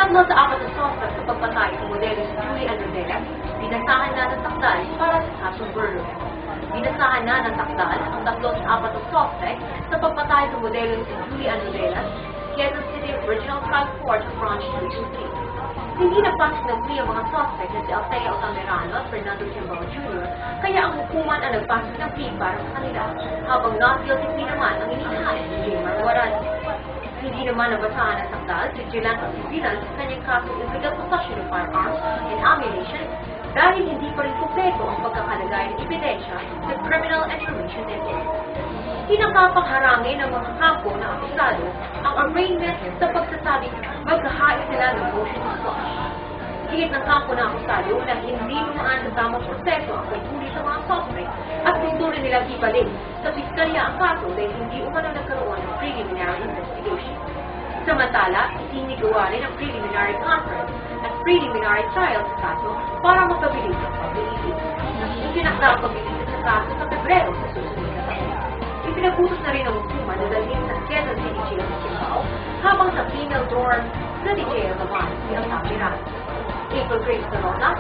Tatlo sa apat na suspect sa pagpatay ng modelo si Julie Ann, binasahan na ng takdal para sa kasong murder. Binasahan na ng takdal ang tatlo sa apat na suspect sa pagpatay ng modelo si Julie Ann, Quezon City Regional Trial Court Branch 323. Hindi nagpasok ng plea ang mga suspect na si Althea Altamirano at Fernando Tiambao Jr. Kaya ang hukuman ang nagpasok ng plea para sa kanila, habang not guilty plea naman ang inihain ni Jaymar Huaran. Hindi naman nabasahan ng takdal si Jelanta Sibilan sa kanyang kasong illegal possession of firearms and ammunition dahil hindi pa rin kumpleto ang pagkakalagay ng ebidensya sa Criminal Information Network. Pinakapangharangin ng mga kampo na akusado ang arraignment sa pagsasabing maghahain sila ng motion to quash. Higit ng kampo na akusado na hindi lumaan sa tamang proseso ang pagtuli sa mga suspect at gusto rin nilang ibalik sa piskalya ang kaso dahil hindi umano nagkaroon ng preliminary investigation. Samantala, isinigawa rin ang preliminary conference at preliminary trial sa kaso para magpabilis ang paglilitis. Itinakda ang paglilitis sa kaso sa Pebrero sa susunod na taon. Ipinagutos na rin ang hukuman na dalhin sa Quezon City Jail sa Kimbao habang sa female dorm City Jail naman si Altamirano. April Grace Corona,